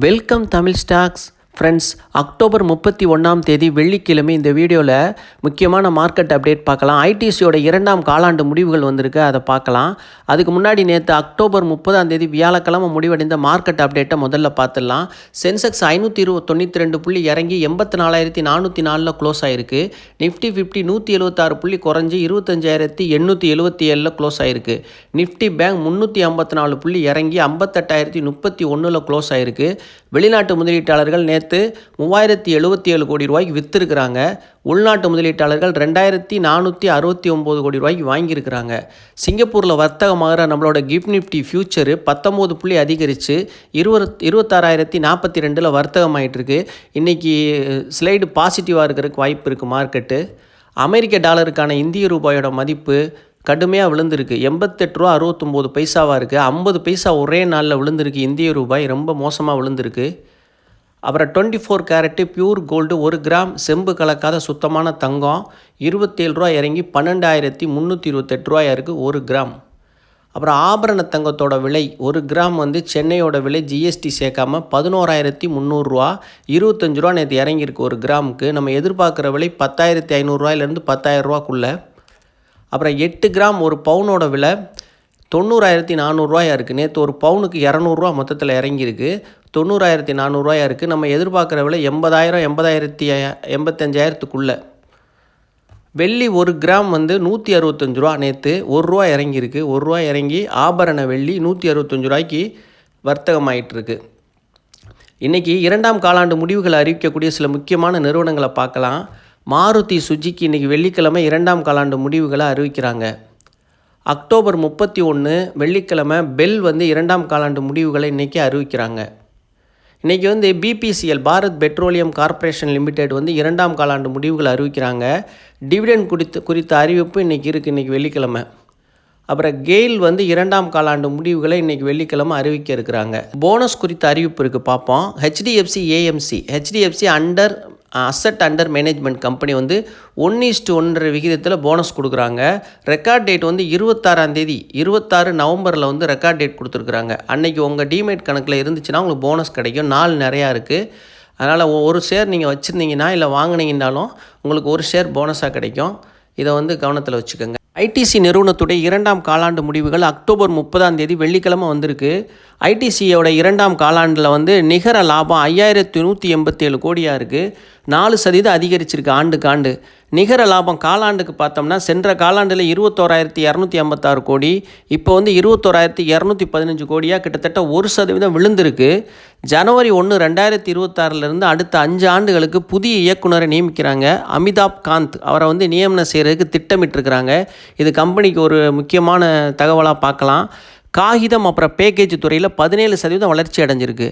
Welcome Tamil stocks friends. October 31 வெள்ளிக்கிழமை இந்த வீடியோவில் முக்கியமான மார்க்கெட் அப்டேட் பார்க்கலாம். ஐடிசியோட 2ஆம் காலாண்டு முடிவுகள் வந்திருக்கு, அதை பார்க்கலாம். அதுக்கு முன்னாடி நேற்று அக்டோபர் 30 வியாழக்கிழமை முடிவடைந்த மார்க்கெட் அப்டேட்டை முதல்ல பார்த்துடலாம். சென்செக்ஸ் 592 புள்ளி இறங்கி 84,404 க்ளோஸ் ஆகிருக்கு. நிஃப்டி 50 176 புள்ளி குறைஞ்சி 25,877 க்ளோஸ் ஆகிருக்கு. நிஃப்டி பேங்க் 354 புள்ளி இறங்கி 58,031 க்ளோஸ் ஆகிருக்கு. வெளிநாட்டு முதலீட்டாளர்கள் நேற்று 3077 கோடி ரூபாய்க்கு விற்றுருக்கிறாங்க. உள்நாட்டு முதலீட்டாளர்கள் 2469 கோடி ரூபாய்க்கு வாங்கியிருக்கிறாங்க. சிங்கப்பூரில் வர்த்தகமாகிற நம்மளோட கிஃப்ட் நிஃப்டி ஃபியூச்சரு 19 புள்ளி அதிகரித்து 26,042 வர்த்தகமாயிட்டிருக்கு. இன்றைக்கி ஸ்லைடு பாசிட்டிவாக இருக்கிறதுக்கு வாய்ப்பு இருக்குது மார்க்கெட்டு. அமெரிக்க டாலருக்கான இந்திய ரூபாயோட மதிப்பு கடுமையாக விழுந்திருக்கு. 88 ரூபா இருக்குது. 50 பைசா ஒரே நாளில் விழுந்திருக்கு. இந்திய ரூபாய் ரொம்ப மோசமாக விழுந்திருக்கு. அப்புறம் 24 கேரட்டு பியூர் கோல்டு 1 கிராம் செம்பு கலக்காத சுத்தமான தங்கம் 27 ரூபா இறங்கி 12,328 ரூபாயா இருக்குது 1 கிராம். அப்புறம் ஆபரண தங்கத்தோட விலை 1 கிராம் சென்னையோட விலை ஜிஎஸ்டி சேர்க்காமல் 11,300 ரூபா, 25 ரூபா நேற்று இறங்கியிருக்கு 1 கிராமுக்கு. நம்ம எதிர்பார்க்குற விலை 10,500 ரூபாயிலேருந்து 10,000 ரூபாக்குள்ளே. அப்புறம் 8 கிராம் ஒரு பவுனோட விலை 90,400 ரூபாயா இருக்குது. நேற்று ஒரு பவுனுக்கு 200 ரூபா மொத்தத்தில் இறங்கியிருக்கு. 90,400 ரூபாயா இருக்குது. நம்ம எதிர்பார்க்குற விலை 80,000 85,000க்குள்ளே. வெள்ளி 1 கிராம் 165 ரூபா, நேற்று 1 ரூபா இறங்கியிருக்கு. 1 ரூபா இறங்கி ஆபரண வெள்ளி 165 ரூபாய்க்கு வர்த்தகமாயிட்டிருக்கு. இன்றைக்கி 2ஆம் காலாண்டு முடிவுகளை அறிவிக்கக்கூடிய சில முக்கியமான நிறுவனங்களை பார்க்கலாம். மாருதி சுஜுக்கி இன்றைக்கி வெள்ளிக்கிழமை 2ஆம் காலாண்டு முடிவுகளை அறிவிக்கிறாங்க. அக்டோபர் 31 வெள்ளிக்கிழமை பெல் 2ஆம் காலாண்டு முடிவுகளை இன்றைக்கி அறிவிக்கிறாங்க. இன்றைக்கி BPCL Bharat petroleum corporation limited 2ஆம் காலாண்டு முடிவுகளை அறிவிக்கிறாங்க. டிவிடெண்ட் குறித்த அறிவிப்பு இன்றைக்கி இருக்குது, இன்றைக்கி வெள்ளிக்கிழமை. அப்புறம் கெயில் 2ஆம் காலாண்டு முடிவுகளை இன்றைக்கி வெள்ளிக்கிழமை அறிவிக்க இருக்கிறாங்க. போனஸ் குறித்த அறிவிப்பு இருக்குது, பார்ப்போம். HDFC AMC HDFC asset under management company 1:1 விகிதத்தில் போனஸ் கொடுக்குறாங்க. ரெக்கார்ட் டேட் 26 நவம்பரில் ரெக்கார்ட் டேட் கொடுத்துருக்குறாங்க. அன்றைக்கி உங்கள் டிமேட் கணக்கில் இருந்துச்சுன்னா உங்களுக்கு போனஸ் கிடைக்கும். நாள் நிறையா இருக்குது. அதனால் ஒரு ஷேர் நீங்கள் வச்சுருந்தீங்கன்னா இல்லை வாங்கினீங்கன்னாலும் உங்களுக்கு ஒரு ஷேர் போனஸாக கிடைக்கும். இதை கவனத்தில் வச்சுக்கோங்க. ஐடிசி நிறுவனத்துடைய 2ஆம் காலாண்டு முடிவுகள் அக்டோபர் 30 வெள்ளிக்கிழமை வந்திருக்கு. ஐடிசியோட 2ஆம் காலாண்டில் நிகர லாபம் 5,187 கோடியாக இருக்குது. 4% அதிகரிச்சிருக்கு ஆண்டுக்காண்டு. நிகர லாபம் காலாண்டுக்கு பார்த்தோம்னா சென்ற காலாண்டில் 21,256 கோடி, இப்போ 21,215 கோடியாக கிட்டத்தட்ட 1% விழுந்திருக்கு. ஜனவரி 1, 2026 அடுத்த 5 ஆண்டுகளுக்கு புதிய இயக்குனரை நியமிக்கிறாங்க. அமிதாப் காந்த் அவரை நியமனம் செய்கிறதுக்கு திட்டமிட்டிருக்கிறாங்க. இது கம்பெனிக்கு ஒரு முக்கியமான தகவலாக பார்க்கலாம். காகிதம் அப்புறம் பேக்கேஜ் துறையில் 17% வளர்ச்சி அடைஞ்சிருக்கு.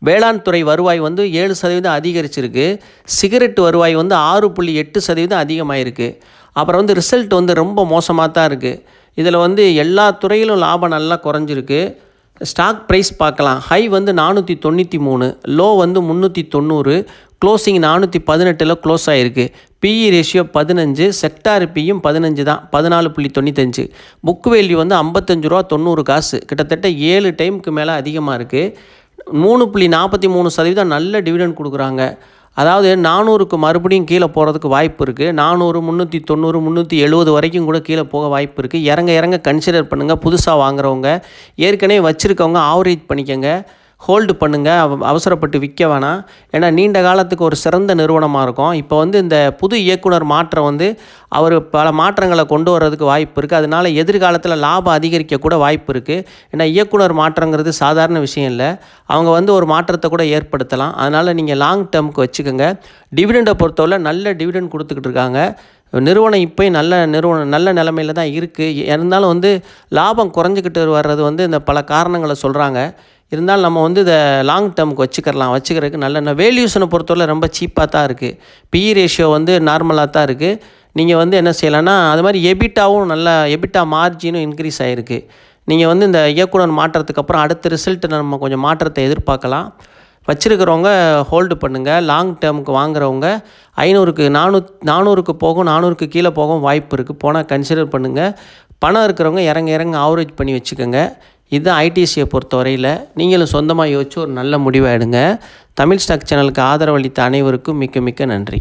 வேளாண் துறை வருவாய் 7% அதிகரிச்சிருக்கு. சிகரெட் வருவாய் 6.8% அதிகமாகிருக்கு. அப்புறம் ரிசல்ட் ரொம்ப மோசமாக தான் இருக்குது. இதில் எல்லா துறையிலும் லாபம் நல்லா குறைஞ்சிருக்கு. ஸ்டாக் ப்ரைஸ் பார்க்கலாம். ஹை 493, லோ 390, க்ளோசிங் 418 க்ளோஸ் ஆகிருக்கு. பிஇ ரேஷியோ 15, செக்டார் பியும் 15 தான், 14.95. புக் வேல்யூ 55 ரூபா 90 காசு, கிட்டத்தட்ட 7 டைமுக்கு மேலே அதிகமாக இருக்குது. 3.43% நல்ல டிவிடெண்ட் கொடுக்குறாங்க. அதாவது 400க்கு மறுபடியும் கீழே போகிறதுக்கு வாய்ப்பு இருக்குது. 400, 390, 370 வரைக்கும் கூட கீழே போக வாய்ப்பு இருக்குது. இறங்க கன்சிடர் பண்ணுங்கள். புதுசாக வாங்குறவங்க, ஏற்கனவே வச்சுருக்கவங்க ஆவரேஜ் பண்ணிக்கோங்க, ஹோல்டு பண்ணுங்கள். அவசரப்பட்டு விற்க வேணாம். ஏன்னா நீண்ட காலத்துக்கு ஒரு சிறந்த நிறுவனமாக இருக்கும். இப்போ இந்த புது இயக்குனர் மாற்றம் அவர் பல மாற்றங்களை கொண்டு வர்றதுக்கு வாய்ப்பு இருக்குது. அதனால் எதிர்காலத்தில் லாபம் அதிகரிக்கக்கூட வாய்ப்பு இருக்குது. ஏன்னா இயக்குனர் மாற்றங்கிறது சாதாரண விஷயம் இல்லை. அவங்க ஒரு மாற்றத்தை கூட ஏற்படுத்தலாம். அதனால் நீங்கள் லாங் டேர்முக்கு வச்சுக்கோங்க. டிவிடெண்டை பொறுத்தவரை நல்ல டிவிடெண்ட் கொடுத்துக்கிட்டு இருக்காங்க. நிறுவனம் இப்போ நல்ல நிலைமையில் தான் இருக்குது. இருந்தாலும் லாபம் குறைஞ்சிக்கிட்டு வர்றது இந்த பல காரணங்களை சொல்கிறாங்க. இருந்தாலும் நம்ம இதை லாங் டேர்முக்கு வச்சுக்கிறதுக்கு நல்ல வேல்யூஷனை பொறுத்தவரை ரொம்ப சீப்பாக தான் இருக்குது. பிஇ ரேஷியோ நார்மலாக தான் இருக்குது. நீங்கள் என்ன செய்யலாம்னா அது மாதிரி எபிட்டாவும் எபிட்டா மார்ஜினும் இன்க்ரீஸ் ஆகிருக்கு. நீங்கள் இந்த இயக்குனர் மாற்றத்துக்கு அப்புறம் அடுத்த ரிசல்ட்டு நம்ம கொஞ்சம் மாற்றத்தை எதிர்பார்க்கலாம். வச்சுருக்கிறவங்க ஹோல்டு பண்ணுங்கள். லாங் டேர்முக்கு வாங்குறவங்க 500க்கு 400க்கு போகும், 400க்கு கீழே போகவும் வாய்ப்பு இருக்குது. போனால் கன்சிடர் பண்ணுங்கள். பணம் இருக்கிறவங்க இறங்க ஆவரேஜ் பண்ணி வச்சுக்கோங்க. இது ஐடிசியை பொறுத்தவரையில். நீங்களும் சொந்தமாக யோசிச்சு ஒரு நல்ல முடிவை எடுங்க. தமிழ் ஸ்டாக் சேனலுக்கு ஆதரவளித்த அனைவருக்கும் மிக்க மிக்க நன்றி.